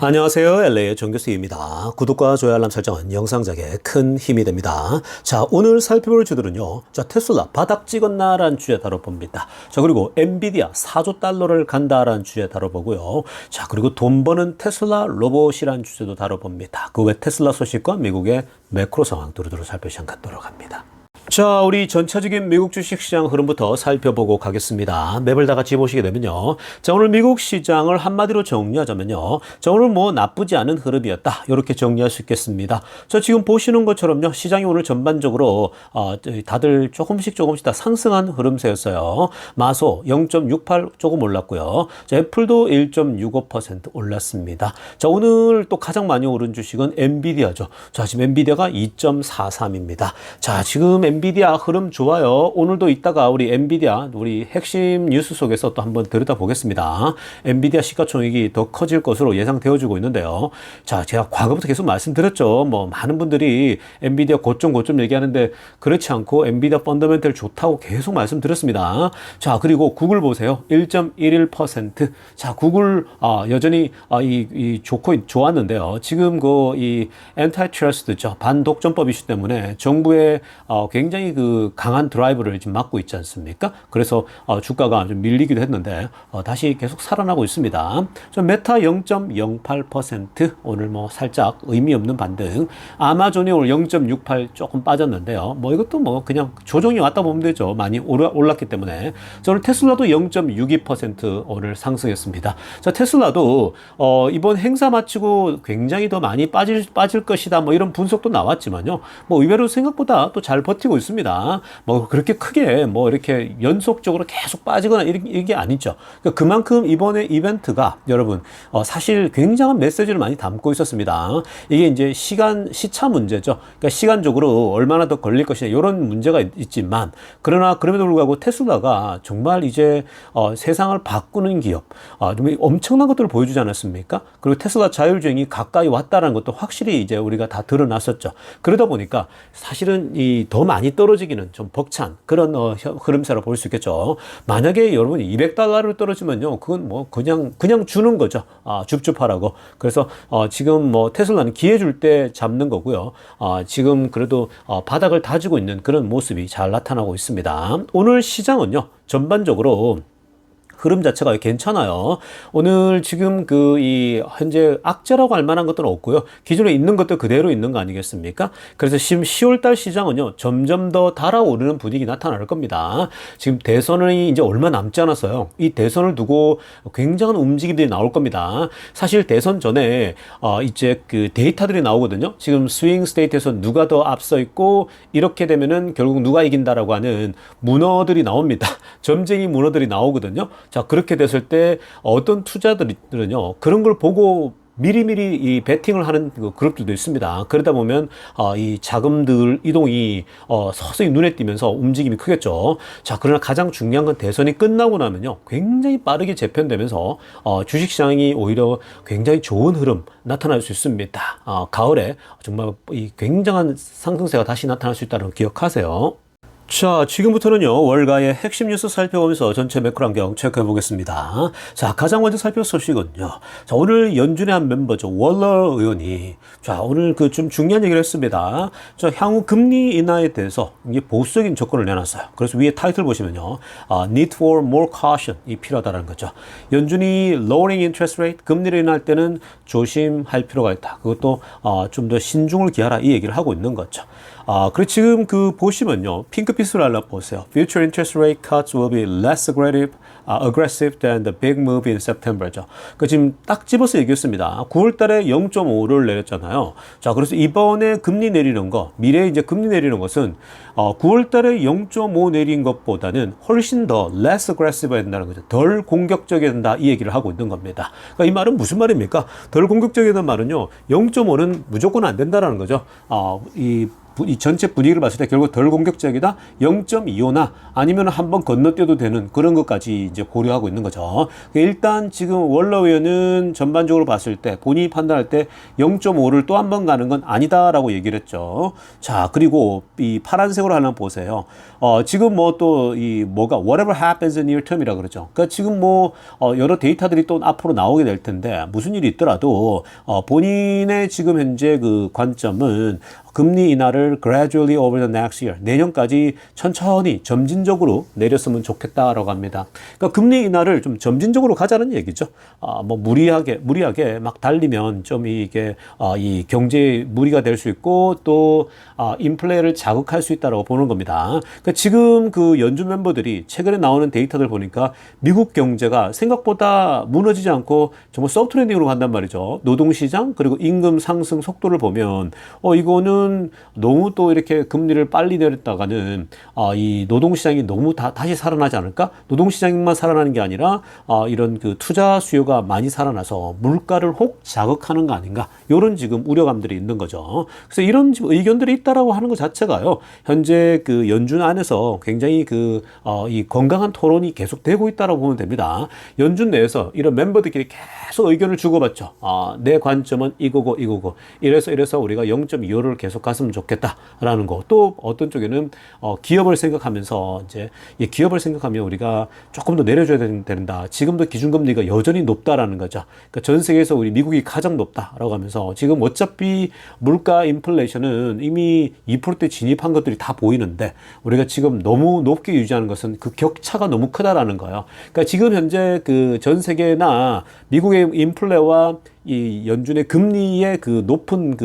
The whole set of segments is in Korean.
안녕하세요. LA의 정교수입니다. 구독과 좋아요 알람 설정은 영상 제작에 큰 힘이 됩니다. 자, 오늘 살펴볼 주들은요. 자, 테슬라 바닥 찍었나라는 주제 다뤄봅니다. 자, 그리고 엔비디아 4조 달러를 간다라는 주제 다뤄보고요. 자, 그리고 돈 버는 테슬라 로봇이라는 주제도 다뤄봅니다. 그 외 테슬라 소식과 미국의 매크로 상황 두루두루 살펴시간 갖도록 합니다. 자, 우리 전체적인 미국 주식시장 흐름부터 살펴보고 가겠습니다. 맵을 다 같이 보시게 되면요. 자, 오늘 미국 시장을 한마디로 정리하자면요. 자, 오늘 뭐 나쁘지 않은 흐름이었다. 이렇게 정리할 수 있겠습니다. 자, 지금 보시는 것처럼요. 시장이 오늘 전반적으로 다들 조금씩 다 상승한 흐름세였어요. 마소 0.68 조금 올랐고요. 자, 애플도 1.65% 올랐습니다. 자, 오늘 또 가장 많이 오른 주식은 엔비디아죠. 자, 지금 엔비디아가 2.43입니다. 자, 지금 엔비디아 흐름 좋아요. 오늘도 이따가 우리 엔비디아 우리 핵심 뉴스 속에서 또 한번 들여다보겠습니다. 엔비디아 시가총액이 더 커질 것으로 예상되어지고 있는데요. 자, 제가 과거부터 계속 말씀드렸죠. 뭐 많은 분들이 엔비디아 고점 얘기하는데 그렇지 않고 엔비디아 펀더멘털 좋다고 계속 말씀드렸습니다. 자, 그리고 구글 보세요. 1.11%. 자, 구글 여전히 좋았는데요. 지금 이 엔타이트러스트죠. 반독점법 이슈 때문에 정부의 굉장히 강한 드라이브를 지금 막고 있지 않습니까? 그래서 주가가 좀 밀리기도 했는데 다시 계속 살아나고 있습니다. 메타 0.08% 오늘 뭐 살짝 의미 없는 반등. 아마존이 오늘 0.68 조금 빠졌는데요. 뭐 이것도 뭐 그냥 조정이 왔다 보면 되죠. 많이 올랐기 때문에. 오늘 테슬라도 0.62% 오늘 상승했습니다. 자, 테슬라도 이번 행사 마치고 굉장히 더 많이 빠질 것이다. 뭐 이런 분석도 나왔지만요. 뭐 의외로 생각보다 또 잘 버티고 있습니다. 뭐 그렇게 크게 뭐 이렇게 연속적으로 계속 빠지거나 이게 아니죠. 그러니까 그만큼 이번에 이벤트가 여러분 사실 굉장한 메시지를 많이 담고 있었습니다. 이게 이제 시차 문제죠. 그러니까 시간적으로 얼마나 더 걸릴 것이냐 이런 문제가 있지만 그러나 그럼에도 불구하고 테슬라가 정말 이제 세상을 바꾸는 기업 좀 엄청난 것들을 보여주지 않았습니까? 그리고 테슬라 자율주행이 가까이 왔다는 것도 확실히 이제 우리가 다 드러났었죠. 그러다 보니까 사실은 더 많이 떨어지기는 좀 벅찬 그런 흐름세라 볼 수 있겠죠. 만약에 여러분이 $200로 떨어지면요, 그건 뭐 그냥 주는 거죠. 줍줍하라고. 그래서 지금 뭐 테슬라는 기회 줄 때 잡는 거고요. 지금 그래도 바닥을 다지고 있는 그런 모습이 잘 나타나고 있습니다. 오늘 시장은요, 전반적으로 흐름 자체가 괜찮아요. 오늘 지금 현재 악재라고 할 만한 것들은 없고요. 기존에 있는 것도 그대로 있는 거 아니겠습니까? 그래서 지금 10월달 시장은요, 점점 더 달아오르는 분위기 나타날 겁니다. 지금 대선이 이제 얼마 남지 않았어요. 이 대선을 두고 굉장한 움직임들이 나올 겁니다. 사실 대선 전에 이제 데이터들이 나오거든요. 지금 스윙 스테이트에서 누가 더 앞서 있고 이렇게 되면은 결국 누가 이긴다라고 하는 문어들이 나옵니다. 점쟁이 문어들이 나오거든요. 자, 그렇게 됐을 때 어떤 투자들은요, 그런 걸 보고 미리미리 이 베팅을 하는 그룹들도 있습니다. 그러다 보면 이 자금들 이동이 서서히 눈에 띄면서 움직임이 크겠죠. 자, 그러나 가장 중요한 건 대선이 끝나고 나면요, 굉장히 빠르게 재편되면서 주식시장이 오히려 굉장히 좋은 흐름 나타날 수 있습니다. 가을에 정말 이 굉장한 상승세가 다시 나타날 수 있다는 걸 기억하세요. 자, 지금부터는요, 월가의 핵심 뉴스 살펴보면서 전체 매크로 환경 체크해 보겠습니다. 자, 가장 먼저 살펴볼 소식은요. 자, 오늘 연준의 한 멤버죠. 월러 의원이, 자, 오늘 좀 중요한 얘기를 했습니다. 자, 향후 금리 인하에 대해서 이게 보수적인 접근을 내놨어요. 그래서 위에 타이틀 보시면요. Need for more caution 이 필요하다는 거죠. 연준이 lowering interest rate, 금리를 인하할 때는 조심할 필요가 있다. 그것도 좀 더 신중을 기하라 이 얘기를 하고 있는 거죠. 그리고 지금 보시면요. 핑크빛으로 알아보세요. Future interest rate cuts will be less aggressive than the big move in September죠. 지금 딱 집어서 얘기했습니다. 9월 달에 0.5를 내렸잖아요. 자, 그래서 이번에 금리 내리는 거, 미래에 이제 금리 내리는 것은 9월 달에 0.5 내린 것보다는 훨씬 더 less aggressive 된다는 거죠. 덜 공격적이 된다 이 얘기를 하고 있는 겁니다. 그러니까 이 말은 무슨 말입니까? 덜 공격적이라는 말은요. 0.5는 무조건 안 된다라는 거죠. 이 전체 분위기를 봤을 때 결국 덜 공격적이다 0.25나 아니면 한번 건너뛰어도 되는 그런 것까지 이제 고려하고 있는 거죠. 일단 지금 월러웨어는 전반적으로 봤을 때 본인이 판단할 때 0.5를 또 한 번 가는 건 아니다라고 얘기를 했죠. 자, 그리고 이 파란색으로 하나 보세요. 지금 뭐 또 이 뭐가 whatever happens near term이라 그러죠. 그러니까 지금 뭐 여러 데이터들이 또 앞으로 나오게 될 텐데 무슨 일이 있더라도 본인의 지금 현재 그 관점은 금리 인하를 gradually over the next year, 내년까지 천천히 점진적으로 내렸으면 좋겠다라고 합니다. 그러니까 금리 인하를 좀 점진적으로 가자는 얘기죠. 뭐 무리하게 막 달리면 좀 이게 이 경제에 무리가 될 수 있고 또 인플레를 자극할 수 있다라고 보는 겁니다. 그러니까 지금 그 연준 멤버들이 최근에 나오는 데이터들 보니까 미국 경제가 생각보다 무너지지 않고 정말 소프트 랜딩으로 간단 말이죠. 노동시장 그리고 임금 상승 속도를 보면 이거는 너무 또 이렇게 금리를 빨리 내렸다가는 이 노동시장이 너무 다시 살아나지 않을까? 노동시장만 살아나는 게 아니라 이런 그 투자 수요가 많이 살아나서 물가를 혹 자극하는 거 아닌가? 이런 지금 우려감들이 있는 거죠. 그래서 이런 의견들이 있다라고 하는 것 자체가요. 현재 그 연준 안에서 굉장히 이 건강한 토론이 계속되고 있다라고 보면 됩니다. 연준 내에서 이런 멤버들끼리 계속 의견을 주고받죠. 내 관점은 이거고 이래서 우리가 0.25를 계속 갔으면 좋겠다라는 거. 또 어떤 쪽에는 기업을 생각하면서 이제 이 기업을 생각하면 우리가 조금 더 내려줘야 된다. 지금도 기준금리가 여전히 높다라는 거죠. 그러니까 전 세계에서 우리 미국이 가장 높다라고 하면서 지금 어차피 물가 인플레이션은 이미 2%대 진입한 것들이 다 보이는데 우리가 지금 너무 높게 유지하는 것은 그 격차가 너무 크다라는 거예요. 그러니까 지금 현재 그 전 세계나 미국의 인플레와 이 연준의 금리의 그 높은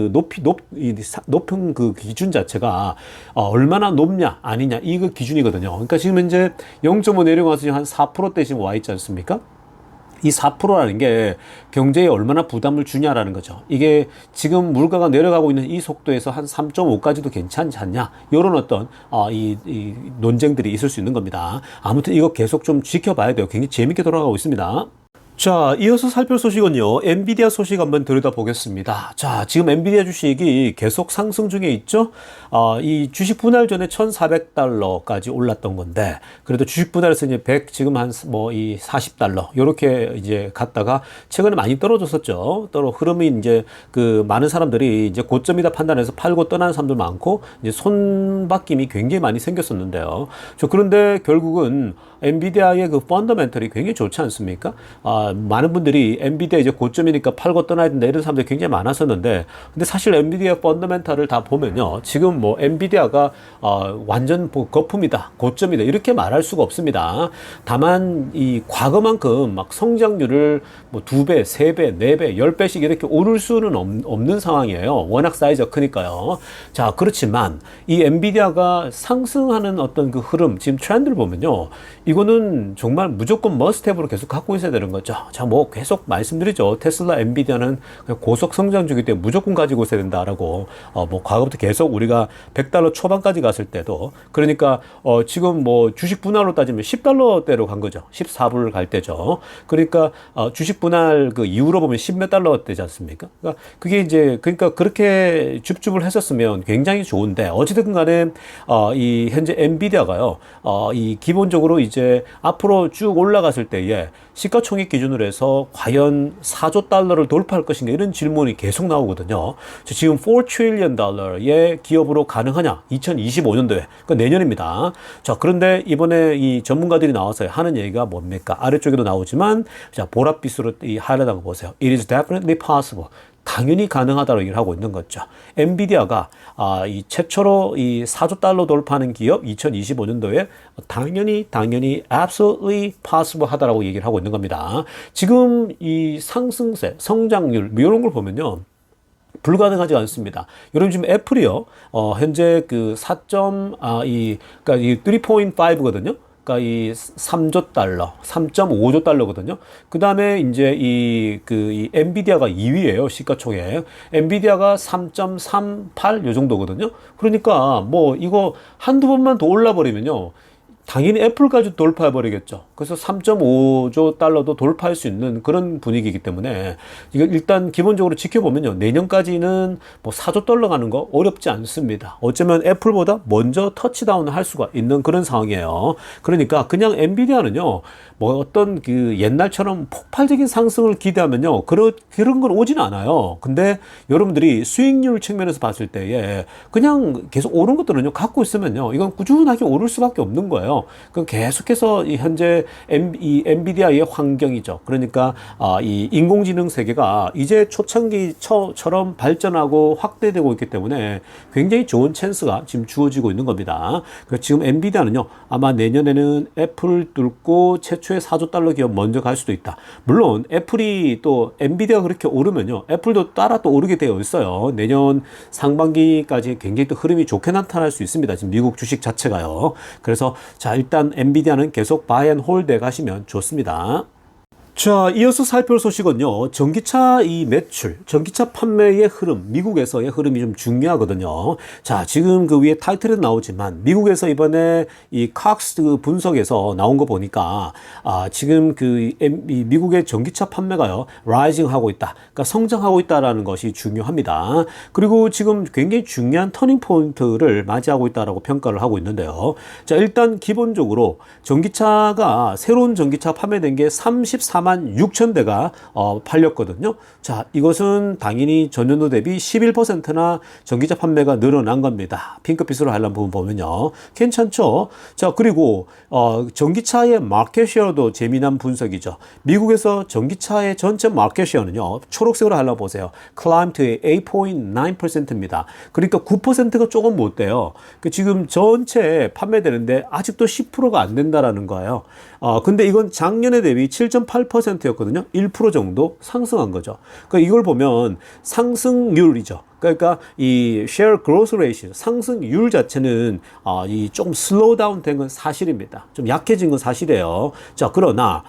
그 기준 자체가 얼마나 높냐 아니냐 이거 기준이거든요. 그러니까 지금 현재 0.5 내려가서 지금 한 4%대 지금 와 있지 않습니까? 이 4%라는 게 경제에 얼마나 부담을 주냐라는 거죠. 이게 지금 물가가 내려가고 있는 이 속도에서 한 3.5까지도 괜찮지 않냐? 이런 어떤 이 논쟁들이 있을 수 있는 겁니다. 아무튼 이거 계속 좀 지켜봐야 돼요. 굉장히 재밌게 돌아가고 있습니다. 자, 이어서 살펴볼 소식은요. 엔비디아 소식 한번 들여다보겠습니다. 자, 지금 엔비디아 주식이 계속 상승 중에 있죠. 이 주식 분할 전에 1,400달러까지 올랐던 건데, 그래도 주식 분할에서 이제 100, 지금 한 이 40달러, 요렇게 이제 갔다가 최근에 많이 떨어졌었죠. 흐름이 이제 그 많은 사람들이 이제 고점이다 판단해서 팔고 떠나는 사람들 많고, 이제 손바뀜이 굉장히 많이 생겼었는데요. 그런데 결국은 엔비디아의 그 펀더멘털이 굉장히 좋지 않습니까? 많은 분들이 엔비디아 이제 고점이니까 팔고 떠나야 된다 이런 사람들이 굉장히 많았었는데, 근데 사실 엔비디아 펀더멘털을 다 보면요, 지금 뭐 엔비디아가 완전 거품이다, 고점이다 이렇게 말할 수가 없습니다. 다만 이 과거만큼 막 성장률을 뭐 2배, 3배, 4배, 10배씩 이렇게 오를 수는 없는 상황이에요. 워낙 사이즈가 크니까요. 자, 그렇지만 이 엔비디아가 상승하는 어떤 그 흐름, 지금 트렌드를 보면요, 이거는 정말 무조건 머스트헵으로 계속 갖고 있어야 되는 거죠. 자, 뭐 계속 말씀드리죠. 테슬라, 엔비디아는 고속 성장주기 때문에 무조건 가지고 있어야 된다라고. 뭐 과거부터 계속 우리가 $100 초반까지 갔을 때도, 그러니까 지금 뭐 주식 분할로 따지면 $10대로 간 거죠. 14불을 갈 때죠. 그러니까 주식 분할 그 이후로 보면 10몇 달러 되지 않습니까? 그러니까 그게 이제 그러니까 그렇게 줍줍을 했었으면 굉장히 좋은데, 어찌됐든 간에 이 현재 엔비디아가요. 이 기본적으로 이제 앞으로 쭉 올라갔을 때에 시가총액 기준으로 해서 과연 4조 달러를 돌파할 것인가 이런 질문이 계속 나오거든요. 지금 4 trillion 달러의 기업으로 가능하냐? 2025년도에. 그러니까 내년입니다. 자, 그런데 이번에 이 전문가들이 나와서 하는 얘기가 뭡니까? 아래쪽에도 나오지만, 자, 보랏빛으로 이 하이라이트하고 보세요. It is definitely possible. 당연히 가능하다고 얘기를 하고 있는 거죠. 엔비디아가 이 최초로 이 4조 달러 돌파하는 기업 2025년도에 당연히 absolutely possible 하다라고 얘기를 하고 있는 겁니다. 지금 이 상승세, 성장률 이런 걸 보면요, 불가능하지 않습니다. 여러분 지금 애플이요, 현재 그 그러니까 이 3.5거든요. 그러니까 이 3조 달러, 3.5조 달러거든요. 그 다음에 이제 이 엔비디아가 2위예요, 시가총액. 엔비디아가 3.38 요 정도거든요. 그러니까 뭐 이거 한두 번만 더 올라버리면요, 당연히 애플까지 돌파해 버리겠죠. 그래서 3.5조 달러도 돌파할 수 있는 그런 분위기이기 때문에 이거 일단 기본적으로 지켜보면요, 내년까지는 뭐 4조 달러 가는 거 어렵지 않습니다. 어쩌면 애플보다 먼저 터치다운을 할 수가 있는 그런 상황이에요. 그러니까 그냥 엔비디아는요, 뭐 어떤 그 옛날처럼 폭발적인 상승을 기대하면요, 그런 건 오진 않아요. 근데 여러분들이 수익률 측면에서 봤을 때에 그냥 계속 오른 것들은요, 갖고 있으면요, 이건 꾸준하게 오를 수밖에 없는 거예요. 그 계속해서 이 현재 이 엔비디아의 환경이죠. 그러니까 이 인공지능 세계가 이제 초창기처럼 발전하고 확대되고 있기 때문에 굉장히 좋은 찬스가 지금 주어지고 있는 겁니다. 그래서 지금 엔비디아는요, 아마 내년에는 애플 뚫고 최초의 4조 달러 기업 먼저 갈 수도 있다. 물론 애플이 또 엔비디아가 그렇게 오르면요, 애플도 따라 또 오르게 되어 있어요. 내년 상반기까지 굉장히 또 흐름이 좋게 나타날 수 있습니다. 지금 미국 주식 자체가요. 그래서 자, 일단 엔비디아는 계속 바이 앤 홀드 가시면 좋습니다. 자, 이어서 살펴볼 소식은요, 전기차 이 매출, 전기차 판매의 흐름, 미국에서의 흐름이 좀 중요하거든요. 자, 지금 그 위에 타이틀에 나오지만, 미국에서 이번에 이 칵스 분석에서 나온 거 보니까, 지금 이 미국의 전기차 판매가요, 라이징 하고 있다. 그러니까 성장하고 있다라는 것이 중요합니다. 그리고 지금 굉장히 중요한 터닝 포인트를 맞이하고 있다라고 평가를 하고 있는데요. 자, 일단 기본적으로 전기차가, 새로운 전기차 판매된 게 34만 6천 대가 팔렸거든요. 자, 이것은 당연히 전년도 대비 11%나 전기차 판매가 늘어난 겁니다. 핑크빛으로 하려는 부분 보면요, 괜찮죠? 자, 그리고 전기차의 마켓 쉐어도 재미난 분석이죠. 미국에서 전기차의 전체 마켓 쉐어는요, 초록색으로 하려고 보세요. 클라임 to 8.9%입니다. 그러니까 9%가 조금 못 돼요. 지금 전체 판매되는데 아직도 10%가 안 된다라는 거예요. 근데 이건 작년에 대비 7.8%였거든요. 1% 정도 상승한 거죠. 그러니까 이걸 보면 상승률이죠. 그러니까 이 share growth ratio, 상승률 자체는 이 조금 슬로우 다운 된 건 사실입니다. 좀 약해진 건 사실이에요. 자, 그러나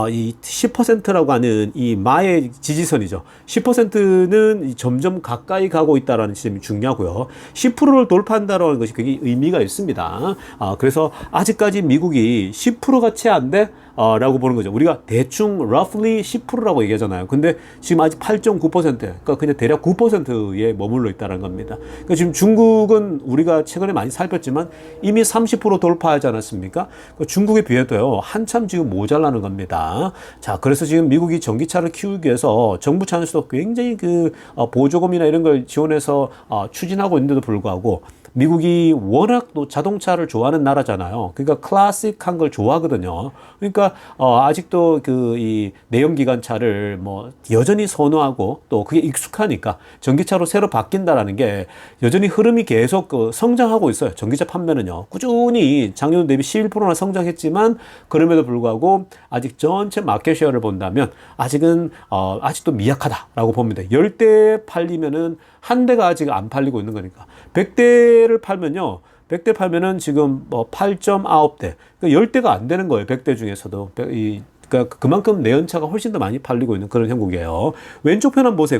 이 10%라고 하는 이 마의 지지선이죠. 10%는 점점 가까이 가고 있다라는 지점이 중요하고요. 10%를 돌파한다라는 것이 굉장히 의미가 있습니다. 그래서 아직까지 미국이 10%가 채 안 돼? 라고 보는 거죠. 우리가 대충 roughly 10%라고 얘기하잖아요. 근데 지금 아직 8.9%, 그러니까 그냥 대략 9%에 머물러 있다는 겁니다. 그러니까 지금 중국은 우리가 최근에 많이 살폈지만 이미 30% 돌파하지 않았습니까? 그러니까 중국에 비해도요, 한참 지금 모자라는 겁니다. 자, 그래서 지금 미국이 전기차를 키우기 위해서 정부 차원에서도 굉장히 보조금이나 이런 걸 지원해서 추진하고 있는데도 불구하고, 미국이 워낙 또 자동차를 좋아하는 나라잖아요. 그러니까 클래식한 걸 좋아하거든요. 그러니까 아직도 이 내연기관차를 뭐 여전히 선호하고, 또 그게 익숙하니까 전기차로 새로 바뀐다라는 게 여전히 흐름이 계속 성장하고 있어요. 전기차 판매는요, 꾸준히 작년 대비 11%나 성장했지만, 그럼에도 불구하고 아직 전체 마켓 쉐어를 본다면 아직은 아직도 미약하다라고 봅니다. 10대 팔리면은 한 대가 아직 안 팔리고 있는 거니까, 100대를 팔면요, 100대 팔면은 지금 뭐 8.9대, 그러니까 10대가 안 되는 거예요. 100대 중에서도. 그러니까 그만큼 내연차가 훨씬 더 많이 팔리고 있는 그런 형국이에요. 왼쪽 편 한번 보세요.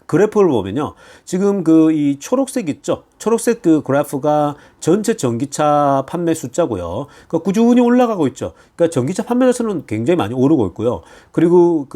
그래프를 보면요, 지금 이 초록색 있죠? 초록색 그래프가 전체 전기차 판매 숫자고요. 그러니까 꾸준히 올라가고 있죠. 그러니까 전기차 판매자수는 굉장히 많이 오르고 있고요. 그리고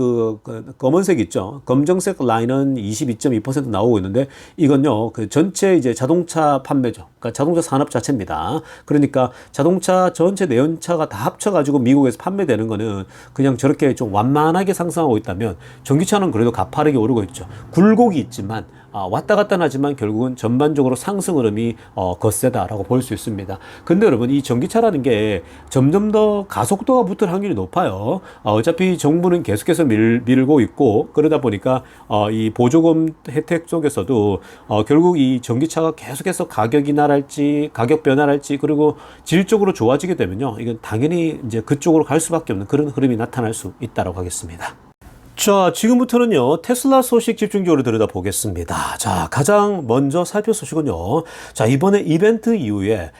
검은색 있죠. 검정색 라인은 22.2% 나오고 있는데, 이건요, 전체 이제 자동차 판매죠. 그러니까 자동차 산업 자체입니다. 그러니까 자동차 전체 내연차가 다 합쳐가지고 미국에서 판매되는 거는 그냥 저렇게 좀 완만하게 상승하고 있다면, 전기차는 그래도 가파르게 오르고 있죠. 굴곡이 있지만, 왔다 갔다 하지만 결국은 전반적으로 상승 흐름이 거세다라고 볼 수 있습니다. 근데 여러분, 이 전기차라는 게 점점 더 가속도가 붙을 확률이 높아요. 어차피 정부는 계속해서 밀고 있고, 그러다 보니까 이 보조금 혜택 속에서도 결국 이 전기차가 계속해서 가격 인하랄지 가격 변화랄지, 그리고 질적으로 좋아지게 되면요, 이건 당연히 이제 그쪽으로 갈 수밖에 없는 그런 흐름이 나타날 수 있다고 하겠습니다. 자, 지금부터는요, 테슬라 소식 집중적으로 들여다보겠습니다. 자, 가장 먼저 살펴 소식은요. 자, 이번에 이벤트 이후에,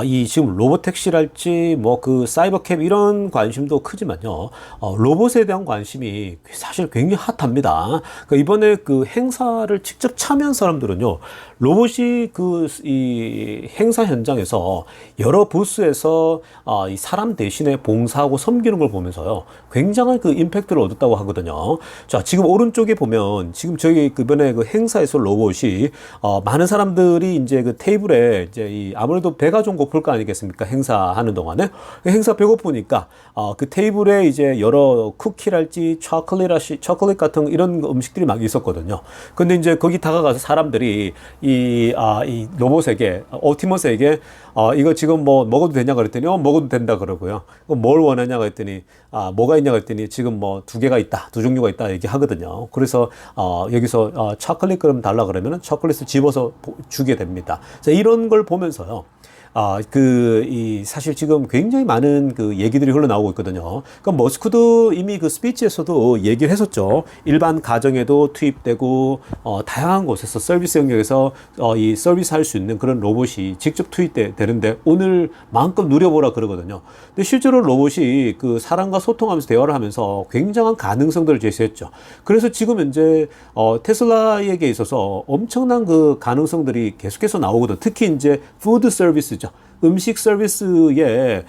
이 지금 로보택시랄지, 뭐 그 사이버캡 이런 관심도 크지만요. 로봇에 대한 관심이 사실 굉장히 핫합니다. 그러니까 이번에 그 행사를 직접 참여한 사람들은요, 로봇이 이 행사 현장에서 여러 부스에서 이 사람 대신에 봉사하고 섬기는 걸 보면서요, 굉장한 그 임팩트를 얻었다고 하거든요. 자, 지금 오른쪽에 보면 지금 저희 그번에 그 행사에서 로봇이 많은 사람들이 이제 그 테이블에 이제 이 아무래도 배가 좀 고플 거 아니겠습니까? 행사하는 동안에 행사 배고프니까 그 테이블에 이제 여러 쿠키랄지 초콜릿 같은 이런 음식들이 막 있었거든요. 근데 이제 거기 다가가서 사람들이 이 로봇에게 옵티머스에게 이거 지금 뭐 먹어도 되냐 그랬더니 먹어도 된다 그러고요. 뭘 원하냐 그랬더니 뭐가 있냐 그랬더니 지금 뭐 두 개가 있다, 두 종류가 있다 얘기하거든요. 그래서 여기서 초콜릿 그럼 달라 그러면은 초콜릿을 집어서 주게 됩니다. 자, 이런 걸 보면서요. 사실 지금 굉장히 많은 그 얘기들이 흘러나오고 있거든요. 그러니까 머스크도 이미 그 스피치에서도 얘기를 했었죠. 일반 가정에도 투입되고, 다양한 곳에서 서비스 영역에서, 이 서비스 할 수 있는 그런 로봇이 직접 투입되는데 오늘 마음껏 누려보라 그러거든요. 근데 실제로 로봇이 그 사람과 소통하면서 대화를 하면서 굉장한 가능성들을 제시했죠. 그래서 지금 현재, 테슬라에게 있어서 엄청난 그 가능성들이 계속해서 나오거든. 특히 이제 푸드 서비스죠. 음식 서비스에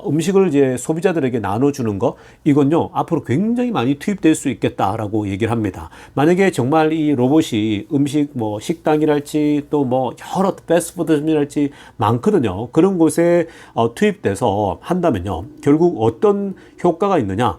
음식을 이제 소비자들에게 나눠주는 거 이건요 앞으로 굉장히 많이 투입될 수 있겠다라고 얘기를 합니다. 만약에 정말 이 로봇이 음식 뭐 식당이랄지 또 뭐 여러 패스트푸드점이랄지 많거든요. 그런 곳에 투입돼서 한다면요 결국 어떤 효과가 있느냐?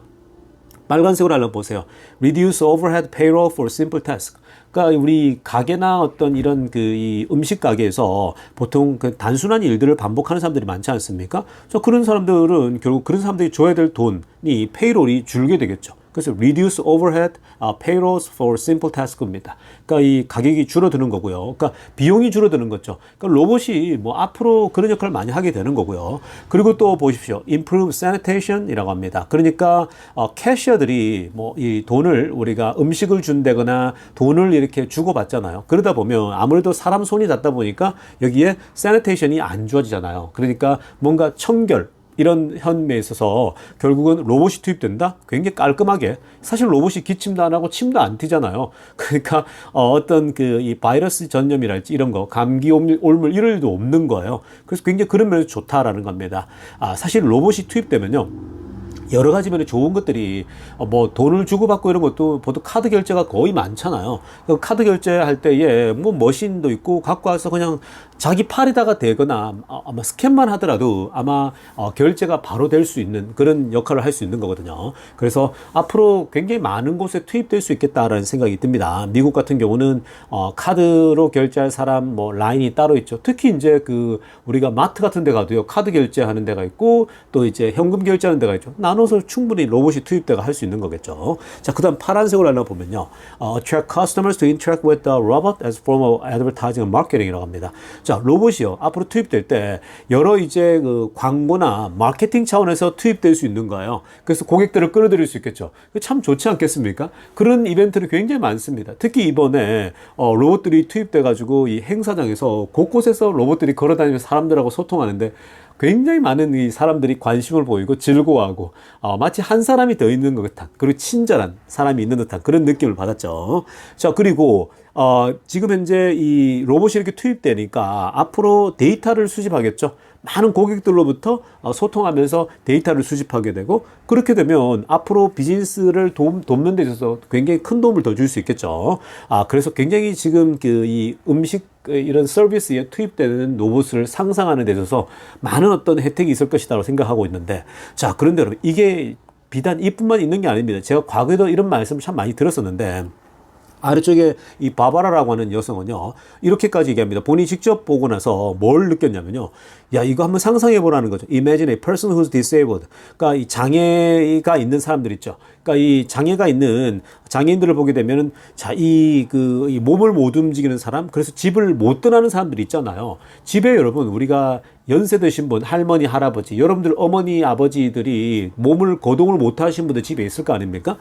빨간색으로 한번 보세요. Reduce overhead payroll for simple task. 그러니까 우리 가게나 어떤 이런 이 음식 가게에서 보통 그 단순한 일들을 반복하는 사람들이 많지 않습니까? 그래서 그런 사람들은 결국 그런 사람들이 줘야 될 돈이 페이롤이 줄게 되겠죠. 그래서 reduce overhead payrolls for simple task입니다. 그러니까 이 가격이 줄어드는 거고요. 그러니까 비용이 줄어드는 거죠. 그러니까 로봇이 뭐 앞으로 그런 역할을 많이 하게 되는 거고요. 그리고 또 보십시오. improve sanitation이라고 합니다. 그러니까 캐셔들이 뭐 이 돈을 우리가 음식을 준다거나 돈을 이렇게 주고 받잖아요. 그러다 보면 아무래도 사람 손이 닿다 보니까 여기에 sanitation이 안 좋아지잖아요. 그러니까 뭔가 청결 이런 현미에 있어서 결국은 로봇이 투입된다? 굉장히 깔끔하게. 사실 로봇이 기침도 안 하고 침도 안 튀잖아요. 그러니까 어떤 이 바이러스 전염이랄지 이런 거, 감기 옮물 이럴 일도 없는 거예요. 그래서 굉장히 그런 면에서 좋다라는 겁니다. 사실 로봇이 투입되면요. 여러 가지 면에 좋은 것들이 뭐 돈을 주고받고 이런 것도 보통 카드 결제가 거의 많잖아요. 카드 결제할 때에 뭐 머신도 있고 갖고 와서 그냥 자기 팔에다가 대거나 아마 스캔만 하더라도 아마 결제가 바로 될 수 있는 그런 역할을 할 수 있는 거거든요. 그래서 앞으로 굉장히 많은 곳에 투입될 수 있겠다라는 생각이 듭니다. 미국 같은 경우는 카드로 결제할 사람 뭐 라인이 따로 있죠. 특히 이제 우리가 마트 같은 데 가도요. 카드 결제하는 데가 있고 또 이제 현금 결제하는 데가 있죠. 나눠서 충분히 로봇이 투입돼가 할 수 있는 거겠죠. 자, 그다음 파란색으로 하나 보면요. Attract customers to interact with the robot as form of advertising and marketing이라고 합니다. 자, 로봇이요. 앞으로 투입될 때 여러 이제 광고나 마케팅 차원에서 투입될 수 있는 거예요. 그래서 고객들을 끌어들일 수 있겠죠. 참 좋지 않겠습니까? 그런 이벤트는 굉장히 많습니다. 특히 이번에 로봇들이 투입돼 가지고 이 행사장에서 곳곳에서 로봇들이 걸어다니면서 사람들하고 소통하는데 굉장히 많은 이 사람들이 관심을 보이고 즐거워하고 마치 한 사람이 더 있는 것 같은 그리고 친절한 사람이 있는 듯한 그런 느낌을 받았죠. 자, 그리고 지금 현재 이 로봇이 이렇게 투입되니까 앞으로 데이터를 수집하겠죠. 많은 고객들로부터 소통하면서 데이터를 수집하게 되고 그렇게 되면 앞으로 비즈니스를 돕는 데 있어서 굉장히 큰 도움을 더 줄 수 있겠죠. 그래서 굉장히 지금 이 음식 이런 서비스에 투입되는 로봇을 상상하는 데 있어서 많은 어떤 혜택이 있을 것이라고 생각하고 있는데 자, 그런데 여러분 이게 비단 이뿐만 있는 게 아닙니다. 제가 과거에도 이런 말씀을 참 많이 들었었는데 아래쪽에 이 바바라라고 하는 여성은요, 이렇게까지 얘기합니다. 본인이 직접 보고 나서 뭘 느꼈냐면요. 야, 이거 한번 상상해 보라는 거죠. Imagine a person who's disabled. 그러니까 이 장애가 있는 사람들 있죠. 그러니까 이 장애가 있는 장애인들을 보게 되면은 자, 이 몸을 못 움직이는 사람, 그래서 집을 못 떠나는 사람들이 있잖아요. 집에 여러분, 우리가 연세 드신 분, 할머니, 할아버지, 여러분들 어머니, 아버지들이 몸을 거동을 못 하신 분들 집에 있을 거 아닙니까?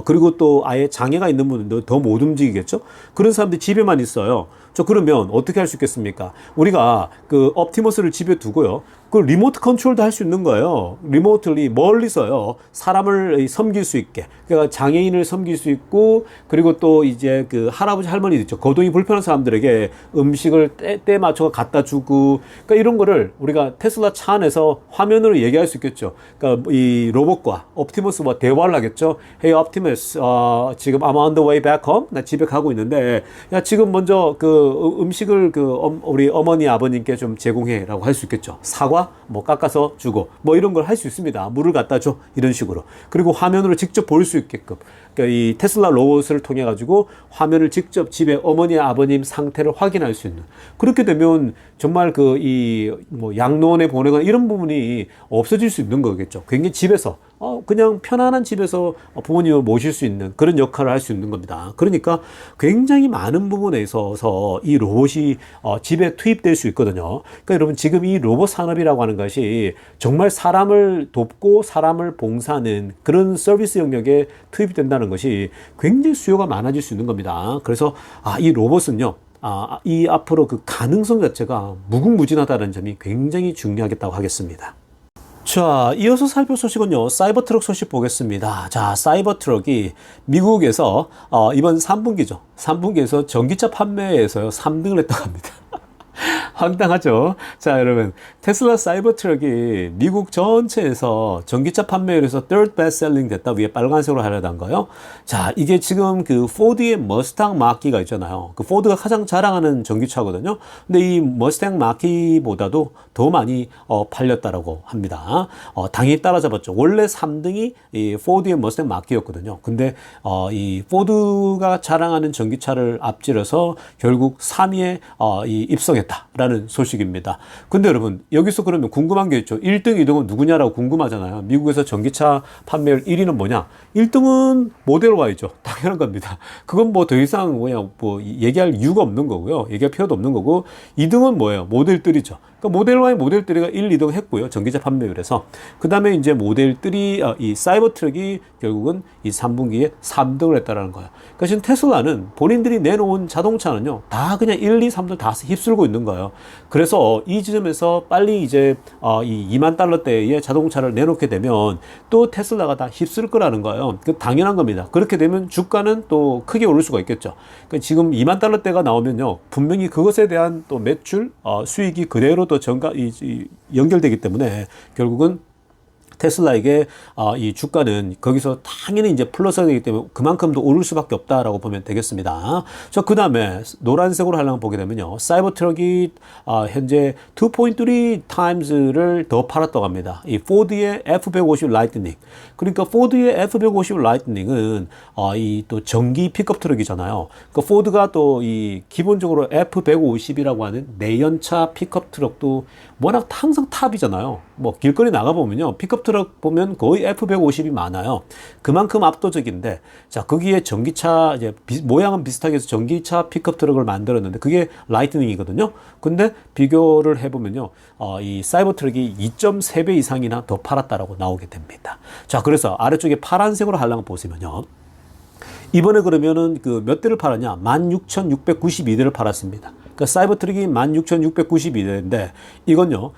그리고 또 아예 장애가 있는 분들도 더 못 움직이겠죠? 그런 사람들이 집에만 있어요. 그러면 어떻게 할 수 있겠습니까? 우리가 그 옵티머스를 집에 두고요. 그 리모트 컨트롤도 할 수 있는 거예요. 리모트리 멀리서요. 사람을 섬길 수 있게. 그러니까 장애인을 섬길 수 있고, 그리고 또 이제 그 할아버지, 할머니들 있죠. 거동이 불편한 사람들에게 음식을 때 맞춰서 갖다 주고, 그러니까 이런 거를 우리가 테슬라 차 안에서 화면으로 얘기할 수 있겠죠. 그러니까 이 로봇과 옵티머스와 대화를 하겠죠. Hey Optimus, 지금 I'm on the way back home. 나 집에 가고 있는데, 야, 지금 먼저 그 음식을 우리 어머니, 아버님께 좀 제공해라고 할 수 있겠죠. 사과 뭐 깎아서 주고 뭐 이런 걸 할 수 있습니다. 물을 갖다 줘 이런 식으로. 그리고 화면으로 직접 볼 수 있게끔. 그러니까 이 테슬라 로봇을 통해 가지고 화면을 직접 집에 어머니 아버님 상태를 확인할 수 있는. 그렇게 되면 정말 그 이 뭐 양로원에 보내거나 이런 부분이 없어질 수 있는 거겠죠. 굉장히 집에서 그냥 편안한 집에서 부모님을 모실 수 있는 그런 역할을 할 수 있는 겁니다. 그러니까 굉장히 많은 부분에 있어서 이 로봇이 집에 투입될 수 있거든요. 그러니까 여러분 지금 이 로봇 산업이라고 하는 것이 정말 사람을 돕고 사람을 봉사하는 그런 서비스 영역에 투입된다는 것이 굉장히 수요가 많아질 수 있는 겁니다. 그래서 이 로봇은요. 이 앞으로 그 가능성 자체가 무궁무진하다는 점이 굉장히 중요하겠다고 하겠습니다. 자, 이어서 살펴볼 소식은요, 사이버 트럭 소식 보겠습니다. 자, 사이버 트럭이 미국에서, 이번 3분기죠. 3분기에서 전기차 판매에서요, 3등을 했다고 합니다. 황당하죠? 자, 여러분. 테슬라 사이버 트럭이 미국 전체에서 전기차 판매율에서 third best selling 됐다. 위에 빨간색으로 하려던 거요. 자, 이게 지금 그 포드의 머스탕 마키가 있잖아요. 그 포드가 가장 자랑하는 전기차거든요. 근데 이 머스탕 마키보다도 더 많이 팔렸다라고 합니다. 당연히 따라잡았죠. 원래 3등이 이 포드의 머스탕 마키였거든요. 근데 이 포드가 자랑하는 전기차를 앞질러서 결국 3위에 입성했다라는 소식입니다. 근데 여러분 여기서 그러면 궁금한 게 있죠. 1등, 2등은 누구냐라고 궁금하잖아요. 미국에서 전기차 판매율 1위는 뭐냐? 1등은 모델 Y죠. 당연한 겁니다. 그건 뭐 더 이상 뭐 얘기할 이유가 없는 거고요. 얘기할 필요도 없는 거고 2등은 뭐예요? 모델 3죠. 그러니까 모델 Y, 모델 3가 1, 2등 했고요. 전기차 판매율에서. 그 다음에 이제 모델 3, 이 사이버 트럭이 결국은 이 3분기에 3등을 했다라는 거예요. 그러니까 지금 테슬라는 본인들이 내놓은 자동차는요, 다 그냥 1, 2, 3등 다 휩쓸고 있는 거예요. 그래서 이 지점에서 빨리 이제 이 2만 달러대의 자동차를 내놓게 되면 또 테슬라가 다 휩쓸 거라는 거예요. 그 당연한 겁니다. 그렇게 되면 주가는 또 크게 오를 수가 있겠죠. 그러니까 지금 2만 달러대가 나오면요, 분명히 그것에 대한 또 매출, 수익이 그대로 또 연결되기 때문에 결국은 테슬라에게 이 주가는 거기서 당연히 이제 플러스가 되기 때문에 그만큼 더 오를 수밖에 없다라고 보면 되겠습니다. 자, 그 다음에 노란색으로 하려면 보게 되면요, 사이버 트럭이 현재 2.3 times를 더 팔았다고 합니다. 이 포드의 F150 라이트닝. 그러니까 포드의 F150 라이트닝은 이 또 전기 픽업 트럭이잖아요. 그 포드가 또 이 기본적으로 F150이라고 하는 내연차 픽업 트럭도 워낙 항상 탑이잖아요. 뭐 길거리 나가 보면요, 픽업 트럭 보면 거의 F150이 많아요. 그만큼 압도적인데, 자, 거기에 전기차 이제 모양은 비슷하게 해서 전기차 픽업 트럭을 만들었는데 그게 라이트닝이거든요. 근데 비교를 해보면요, 이 사이버 트럭이 2.3배 이상이나 더 팔았다라고 나오게 됩니다. 자, 그래서 아래쪽에 파란색으로 하려면 보시면요, 이번에 그러면은 그 몇 대를 팔았냐? 16,692대를 팔았습니다. 그러니까 사이버 트럭이 16,692대인데 이건요,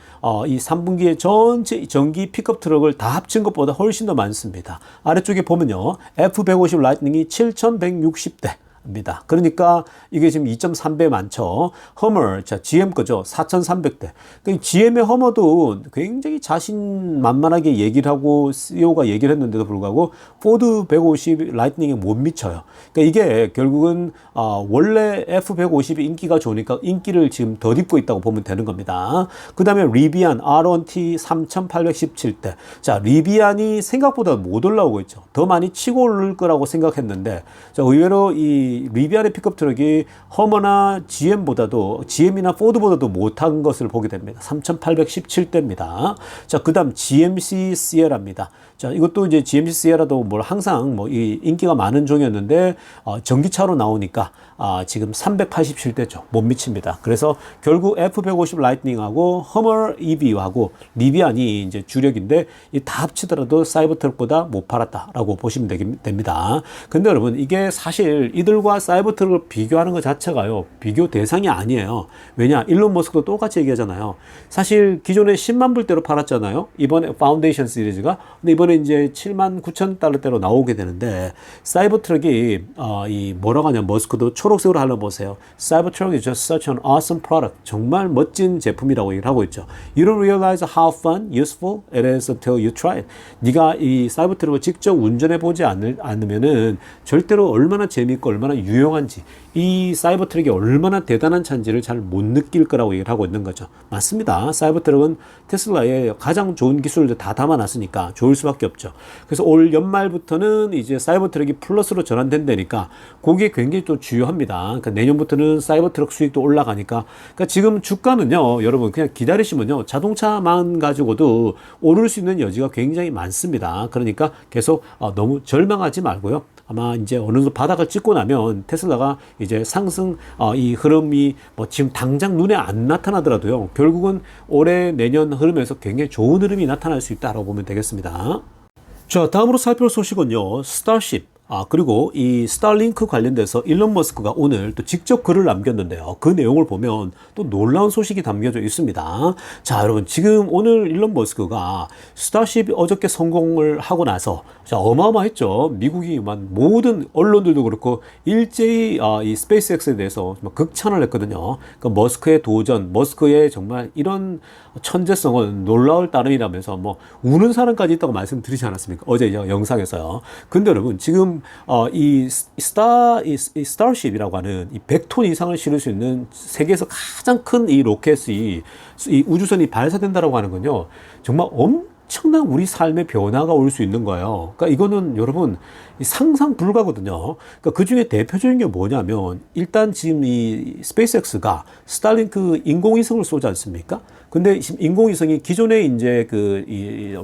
이 3분기에 전체 전기 픽업 트럭을 다 합친 것보다 훨씬 더 많습니다. 아래쪽에 보면요, F150 라이트닝이 7,160대. 입니다. 그러니까 이게 지금 2.3배 많죠. 허머, 자, GM 거죠. 4,300대. 그러니까 GM의 허머도 굉장히 자신만만하게 얘기를 하고 CEO가 얘기를 했는데도 불구하고 포드 150 라이트닝에 못 미쳐요. 그러니까 이게 결국은 원래 F150이 인기가 좋으니까 인기를 지금 덧입고 있다고 보면 되는 겁니다. 그 다음에 리비안 R1T 3,817대. 자, 리비안이 생각보다 못 올라오고 있죠. 더 많이 치고 오를 거라고 생각했는데, 자, 의외로 이 리비안의 픽업 트럭이 허머나 GM이나 포드보다도 못한 것을 보게 됩니다. 3,817대입니다. 자, 그 다음 GMC 시에라입니다. 자, 이것도 이제 GMC 시에라도 뭘 항상 뭐 이 인기가 많은 종이었는데 전기차로 나오니까 지금 387대죠. 못 미칩니다. 그래서 결국 F150 라이트닝하고 허머 EV하고 리비안이 이제 주력인데 이 다 합치더라도 사이버트럭보다 못 팔았다라고 보시면 됩니다. 근데 여러분 이게 사실 이들과 사이버트럭을 비교하는 것 자체가요. 비교 대상이 아니에요. 왜냐? 일론 머스크도 똑같이 얘기하잖아요. 사실 기존에 10만 불대로 팔았잖아요. 이번에 파운데이션 시리즈가. 근데 이번에 이제 7만 9천 달러대로 나오게 되는데 사이버트럭이 이 뭐라고 하냐 머스크도 초록색으로 하려 보세요. Cybertruck is just such an awesome product. 정말 멋진 제품이라고 얘기를 하고 있죠. You don't realize how fun, useful it is until you try it. 네가 이 사이버트럭을 직접 운전해 보지 않으면은 절대로 얼마나 재미있고 얼마나 유용한지 이 사이버트럭이 얼마나 대단한 차인지를 잘 못 느낄 거라고 얘기를 하고 있는 거죠. 맞습니다. 사이버트럭은 테슬라의 가장 좋은 기술을 다 담아놨으니까 좋을 수밖에 없죠. 그래서 올 연말부터는 이제 사이버트럭이 플러스로 전환된다니까 그게 굉장히 또 주요합니다. 그러니까 내년부터는 사이버트럭 수익도 올라가니까 그러니까 지금 주가는요, 여러분 그냥 기다리시면요 자동차만 가지고도 오를 수 있는 여지가 굉장히 많습니다. 그러니까 계속 너무 절망하지 말고요. 아마 이제 어느 정도 바닥을 찍고 나면 테슬라가 이제 상승 이 흐름이 뭐 지금 당장 눈에 안 나타나더라도요 결국은 올해 내년 흐름에서 굉장히 좋은 흐름이 나타날 수 있다고 보면 되겠습니다. 자, 다음으로 살펴볼 소식은요 스타쉽 그리고 이 스타링크 관련돼서 일론 머스크가 오늘 또 직접 글을 남겼는데요. 그 내용을 보면 또 놀라운 소식이 담겨져 있습니다. 자, 여러분 지금 오늘 일론 머스크가 스타쉽이 어저께 성공을 하고 나서 자, 어마어마했죠. 미국이 모든 언론들도 그렇고 일제히 이 스페이스X에 대해서 극찬을 했거든요. 그러니까 머스크의 도전, 머스크의 정말 이런 천재성은 놀라울 따름이라면서 뭐 우는 사람까지 있다고 말씀드리지 않았습니까? 어제 영상에서요. 근데 여러분 지금 이 스타쉽이라고 하는 이 100톤 이상을 실을 수 있는 세계에서 가장 큰 이 로켓이 이 우주선이 발사된다라고 하는 건요. 정말 엄청난 우리 삶의 변화가 올 수 있는 거예요. 그러니까 이거는 여러분 상상 불가거든요. 그러니까 그 중에 대표적인 게 뭐냐면 일단 지금 이 스페이스X가 스타링크 인공위성을 쏘지 않습니까? 근데 인공위성이 기존에 이제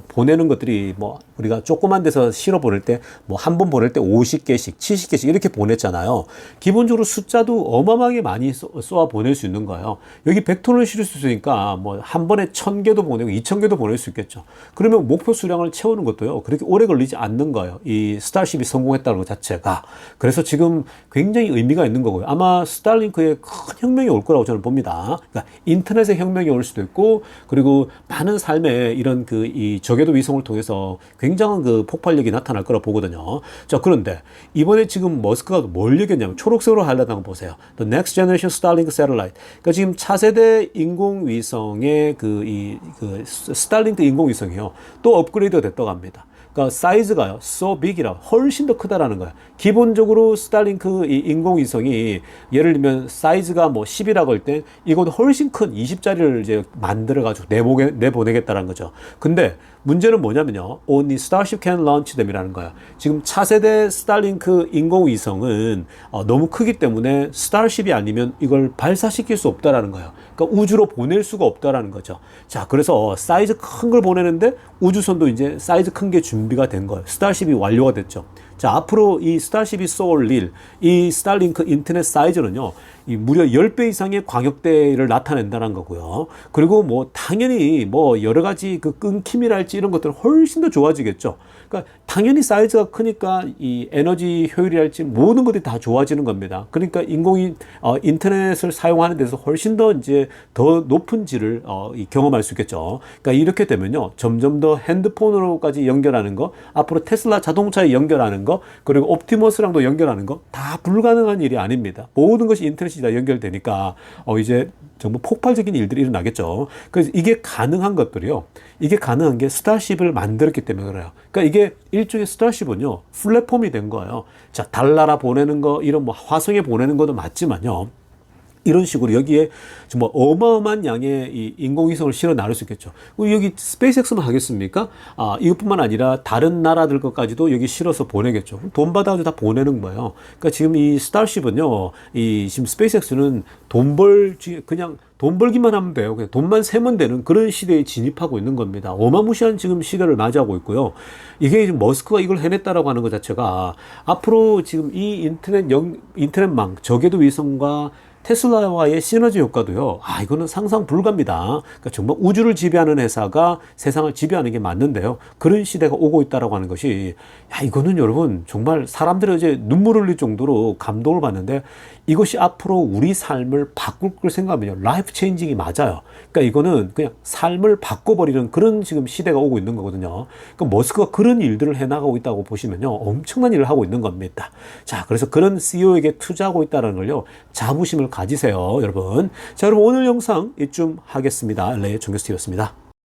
보내는 것들이 뭐 우리가 조그만 데서 실어 보낼 때 뭐 한 번 보낼 때 50개씩, 70개씩 이렇게 보냈잖아요. 기본적으로 숫자도 어마어마하게 많이 쏘아 보낼 수 있는 거예요. 여기 100톤을 실을 수 있으니까 뭐 한 번에 1000개도 보내고 2000개도 보낼 수 있겠죠. 그러면 목표 수량을 채우는 것도요. 그렇게 오래 걸리지 않는 거예요. 이 스타쉽이 성공했다는 것 자체가. 그래서 지금 굉장히 의미가 있는 거고요. 아마 스타링크에 큰 혁명이 올 거라고 저는 봅니다. 그러니까 인터넷의 혁명이 올 수도 있고 그리고 많은 삶의 이런 이 저궤도 위성을 통해서 굉장한 그 폭발력이 나타날 거라 보거든요. 자, 그런데 이번에 지금 머스크가 뭘 얘기했냐면 초록색으로 하려다가 보세요. The Next Generation Starlink Satellite. 그러니까 지금 차세대 인공위성의 스타링크 인공위성이요. 또 업그레이드가 됐다고 합니다. 그러니까 사이즈가요, so big이라 훨씬 더 크다라는 거예요. 기본적으로 스타링크 이 인공위성이 예를 들면 사이즈가 뭐 10이라고 할 때 이건 훨씬 큰 20짜리를 이제 만들어가지고 내보내겠다는 거죠. 근데 문제는 뭐냐면요, only Starship can launch them이라는 거예요. 지금 차세대 스타링크 인공위성은 너무 크기 때문에 스타쉽이 아니면 이걸 발사시킬 수 없다라는 거예요. 그러니까 우주로 보낼 수가 없다라는 거죠. 자, 그래서 사이즈 큰 걸 보내는데 우주선도 이제 사이즈 큰 게 준비가 된 거예요. 스타쉽이 완료가 됐죠. 자, 앞으로 이 스타쉽이 쏠 일, 이 스타링크 인터넷 사이즈는요, 이 무려 10배 이상의 광역대를 나타낸다는 거고요. 그리고 뭐 당연히 뭐 여러 가지 그 끊김이랄지 이런 것들은 훨씬 더 좋아지겠죠. 그러니까 당연히 사이즈가 크니까 이 에너지 효율이랄지 모든 것들이 다 좋아지는 겁니다. 그러니까 인터넷을 사용하는 데서 훨씬 더 이제 더 높은 질을 경험할 수 있겠죠. 그러니까 이렇게 되면요, 점점 더 핸드폰으로까지 연결하는 거, 앞으로 테슬라 자동차에 연결하는 거, 그리고 옵티머스랑도 연결하는 거 다 불가능한 일이 아닙니다. 모든 것이 인터넷이 다 연결되니까 이제 정말 폭발적인 일들이 일어나겠죠. 그래서 이게 가능한 것들이요. 이게 가능한 게 스타쉽을 만들었기 때문에 그래요. 그러니까 이게 일종의 스타쉽은요, 플랫폼이 된 거예요. 자, 달나라 보내는 거, 이런 뭐 화성에 보내는 것도 맞지만요. 이런 식으로 여기에 정말 어마어마한 양의 이 인공위성을 실어 나를 수 있겠죠. 여기 스페이스X만 하겠습니까? 이것뿐만 아니라 다른 나라들 것까지도 여기 실어서 보내겠죠. 돈 받아가지고 다 보내는 거예요. 그러니까 지금 이 스타쉽은요, 지금 스페이스X는 그냥 돈 벌기만 하면 돼요. 그냥 돈만 세면 되는 그런 시대에 진입하고 있는 겁니다. 어마무시한 지금 시대를 맞이하고 있고요. 이게 지금 머스크가 이걸 해냈다라고 하는 것 자체가 앞으로 지금 이 인터넷망, 저궤도 위성과 테슬라와의 시너지 효과도요. 이거는 상상 불가입니다. 그러니까 정말 우주를 지배하는 회사가 세상을 지배하는 게 맞는데요. 그런 시대가 오고 있다라고 하는 것이, 이거는 여러분 정말 사람들이 이제 눈물 흘릴 정도로 감동을 받는데, 이것이 앞으로 우리 삶을 바꿀 걸 생각하면요, 라이프 체인징이 맞아요. 그러니까 이거는 그냥 삶을 바꿔버리는 그런 지금 시대가 오고 있는 거거든요. 그러니까 머스크가 그런 일들을 해나가고 있다고 보시면요, 엄청난 일을 하고 있는 겁니다. 자, 그래서 그런 CEO에게 투자하고 있다는 걸요, 자부심을 가지세요, 여러분. 자, 여러분 오늘 영상 이쯤 하겠습니다. LA 정교스티였습니다.